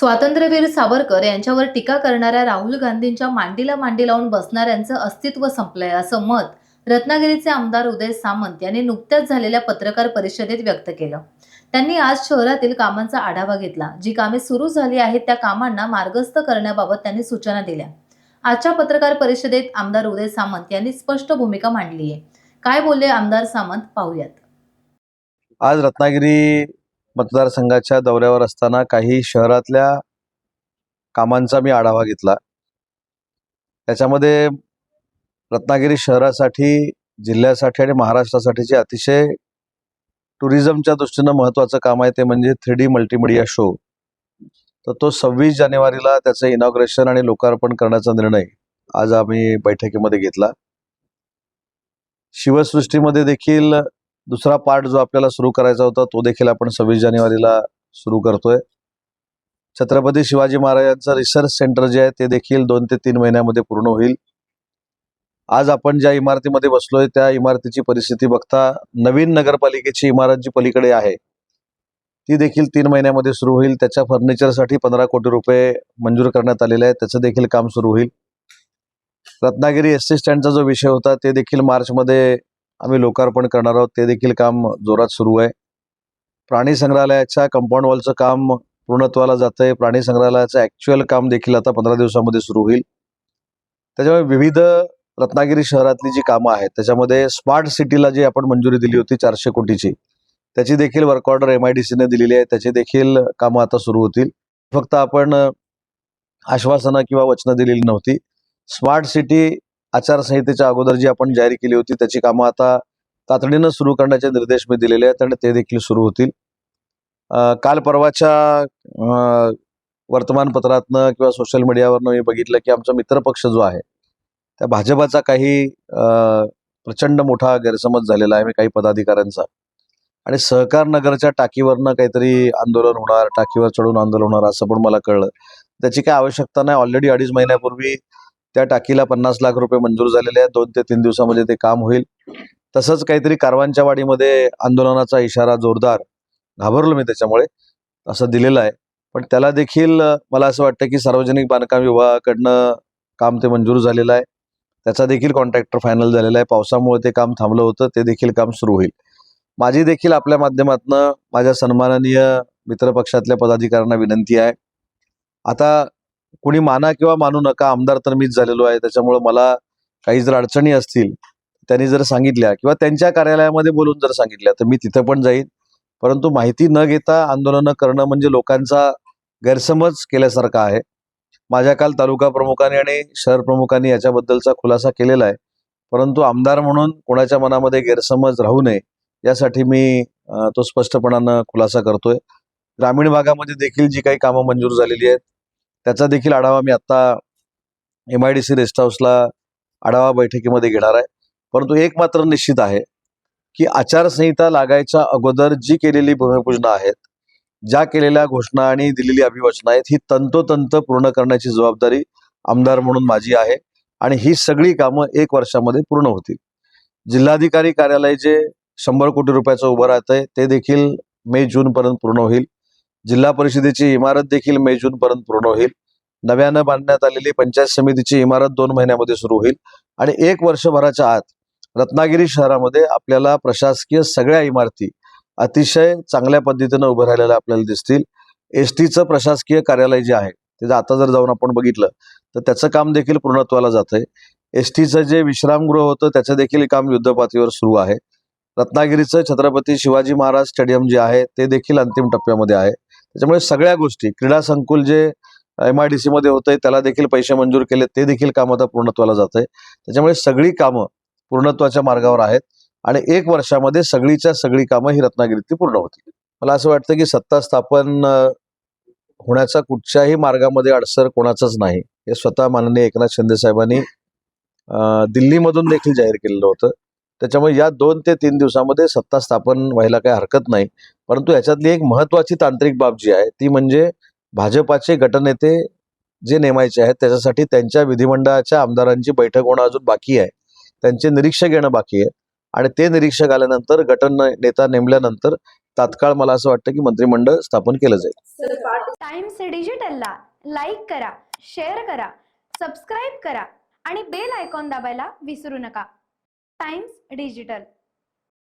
स्वातंत्र्यवीर सावरकर यांच्यावर टीका करणाऱ्या राहुल गांधींच्या मांडीला मांडी लावून बसणाऱ्यांचं अस्तित्व संपलंय, असं मत रत्नागिरीचे आमदार उदय सामंत यांनी नुकत्याच झालेल्या पत्रकार परिषदेत व्यक्त केलं. त्यांनी आज शहरातील कामांचा आढावा घेतला. जी कामे सुरू झाली आहेत त्या कामांना मार्गस्थ करण्याबाबत त्यांनी सूचना दिल्या. आजच्या पत्रकार परिषदेत आमदार उदय सामंत यांनी स्पष्ट भूमिका मांडली आहे. काय बोलले आमदार सामंत पाहूयात. आज रत्नागिरी मतदारसंघाच्या दौऱ्यावर असताना काही शहरातल्या कामांचा मी आढावा घेतला. त्याच्यामध्ये रत्नागिरी शहरासाठी, जिल्ह्यासाठी आणि महाराष्ट्रासाठीचे अतिशय टुरिझमच्या दृष्टीनं महत्त्वाचं काम आहे ते म्हणजे 3D मल्टीमीडिया शो. तर तो 26 जानेवारीला त्याचं इनॉग्रेशन आणि लोकार्पण करण्याचा निर्णय आज आम्ही बैठकीमध्ये घेतला. शिवसृष्टीमध्ये देखील दुसरा पार्ट जो आपल्याला सुरू करायचा होता तो देखील आपण 26 जानेवारीला सुरू करतोय. छत्रपती शिवाजी महाराजांचं रिसर्च सेंटर जे आहे ते देखील 2 ते 3 महिन्यामध्ये पूर्ण होईल. आज आपण ज्या इमारतीमध्ये बसलोय त्या इमारतीची परिस्थिती बघता नवीन नगरपालिकेची इमारत जी पलीकडे आहे ती देखील 3 महिन्यामध्ये सुरू होईल. त्याच्या फर्निचरसाठी 15 कोटी रुपये मंजूर करण्यात आलेले आहे. त्याचं देखील काम सुरू होईल. रत्नागिरी एसटी स्टँडचा जो विषय होता ते देखील मार्चमध्ये आम्ही लोकार्पण करणार आहोत. ते देखील काम जोरात सुरू आहे. प्राणी संग्रहालयाच्या कंपाऊंड वॉलचं काम पूर्णत्वाला जातंय. प्राणी संग्रहालयाचं ॲक्च्युअल काम देखील आता 15 दिवसामध्ये सुरू होईल. त्याच्यामुळे विविध रत्नागिरी शहरातली जी कामं आहेत त्याच्यामध्ये स्मार्ट सिटीला जी आपण मंजुरी दिली होती 400 कोटीची, त्याची देखील वर्क ऑर्डर MIDCने दिलेली आहे. त्याची देखील कामं आता सुरू होतील. फक्त आपण आश्वासनं किंवा वचनं दिलेली नव्हती. स्मार्ट सिटी आचारसंहितेच्या अगोदर जी आपण जाहीर केली होती त्याची कामं आता तातडीनं सुरू करण्याचे निर्देश मी दिलेले आहेत आणि ते देखील सुरू होतील. काल परवाच्या वर्तमानपत्रातनं किंवा सोशल मीडियावरनं मी बघितलं की आमचा मित्रपक्ष जो आहे त्या भाजपाचा काही प्रचंड मोठा गैरसमज झालेला आहे काही पदाधिकाऱ्यांचा, आणि सहकार नगरच्या टाकीवरनं काहीतरी आंदोलन होणार, टाकीवर चढून आंदोलन होणार असं पण मला कळलं. त्याची काही आवश्यकता नाही. ऑलरेडी 2.5 महिन्यापूर्वी त्या टाकीला 50 लाख रुपये मंजूर झालेले आहेत. 2 ते 3 दिवसामध्ये ते काम होईल. तसंच काहीतरी कारवांच्या वाडीमध्ये आंदोलनाचा इशारा जोरदार, घाबरलो मी त्याच्यामुळे, असं दिलेलं आहे. पण त्याला देखील मला असं वाटतं की सार्वजनिक बांधकाम विभागाकडनं काम ते मंजूर झालेलं आहे. त्याचा देखील कॉन्ट्रॅक्टर फायनल झालेला आहे. पावसामुळे ते काम थांबलं होतं. ते देखील काम सुरू होईल. माझी देखील आपल्या माध्यमातून माझ्या सन्माननीय मित्रपक्षातल्या पदाधिकाऱ्यांना विनंती आहे, आता कुणी माना किंवा मानू नका, आमदार तर मीच झालेलो आहे. त्याच्यामुळे मला काही जर अडचणी असतील त्यांनी जर सांगितल्या किंवा त्यांच्या कार्यालयामध्ये बोलून जर सांगितल्या तर मी तिथं पण जाईन. परंतु माहिती न घेता आंदोलनं करणं म्हणजे लोकांचा गैरसमज केल्यासारखं आहे. माझ्या काल तालुका प्रमुखांनी आणि शहर प्रमुखांनी याच्याबद्दलचा खुलासा केलेला आहे. परंतु आमदार म्हणून कोणाच्या मनामध्ये गैरसमज राहू नये यासाठी मी तो स्पष्टपणानं खुलासा करतोय. ग्रामीण भागामध्ये देखील जी काही कामं मंजूर झालेली आहेत त्याचा देखील आढावा मी आत्ता MIDC रेस्ट हाऊसला आढावा बैठकीमध्ये घेणार आहे. परंतु एक मात्र निश्चित आहे की आचारसंहिता लागायच्या अगोदर जी केलेली भूमिपूजनं आहेत, ज्या केलेल्या घोषणा आणि दिलेली अभिवचनं आहेत, ही तंतोतंत पूर्ण करण्याची जबाबदारी आमदार म्हणून माझी आहे आणि ही सगळी कामं 1 वर्षामध्ये पूर्ण होतील. जिल्हाधिकारी कार्यालय जे 100 कोटी रुपयाचं उभं राहतंय ते देखील मे-जून पर्यंत पूर्ण होईल. जिल्हा परिषदेची इमारत देखील मे-जून पर्यंत पूर्ण होईल. नव्यानं बांधण्यात आलेली पंचायत समितीची इमारत 2 महिन्यामध्ये सुरू होईल आणि 1 वर्षभराच्या आत रत्नागिरी शहरामध्ये आपल्याला प्रशासकीय सगळ्या इमारती अतिशय चांगल्या पद्धतीनं उभं राहिलेल्या आपल्याला दिसतील. STचं प्रशासकीय कार्यालय जे आहे ते आता जर जाऊन आपण बघितलं तर त्याचं काम देखील पूर्णत्वाला जातंय. STचं जे विश्रामगृह होतं त्याचं देखील काम युद्धपातळीवर सुरू आहे. रत्नागिरीचं छत्रपती शिवाजी महाराज स्टेडियम जे आहे ते देखील अंतिम टप्प्यामध्ये आहे. त्याच्यामुळे सगळ्या गोष्टी, क्रीडा संकुल जे MIDC मध्ये होतंय त्याला देखील पैसे मंजूर केले, ते देखील काम आता पूर्णत्वाला जात आहे. त्याच्यामुळे सगळी कामं पूर्णत्वाच्या मार्गावर आहेत आणि 1 वर्षामध्ये सगळीच्या सगळी कामं ही रत्नागिरीतली पूर्ण होतील. मला असं वाटतं की सत्ता स्थापन होण्याचा कुठच्याही मार्गामध्ये अडसर कोणाचाच नाही. हे स्वतः माननीय एकनाथ शिंदे साहेबांनी दिल्लीमधून देखील जाहीर केलेलं होतं. त्याच्यामुळे या 2 ते 3 दिवसामध्ये सत्ता स्थापन व्हायला काही हरकत नाही. परंतु याच्यातली एक महत्त्वाची तांत्रिक बाब जी आहे ती म्हणजे भाजपाचे गटनेते जे नेमायचे आहेत त्याच्यासाठी त्यांच्या विधिमंडळाच्या आमदारांची बैठक होणं अजून बाकी आहे. त्यांचे निरीक्षक येणं बाकी आहे आणि ते निरीक्षक आल्यानंतर गटनेता नेमल्यानंतर तात्काळ मला असं वाटतं की मंत्रिमंडळ स्थापन केलं जाईल. टाइम्स डिजिटलला लाईक करा, शेअर करा, सबस्क्राईब करा आणि बेल आयकॉन दाबायला विसरू नका. Times digital.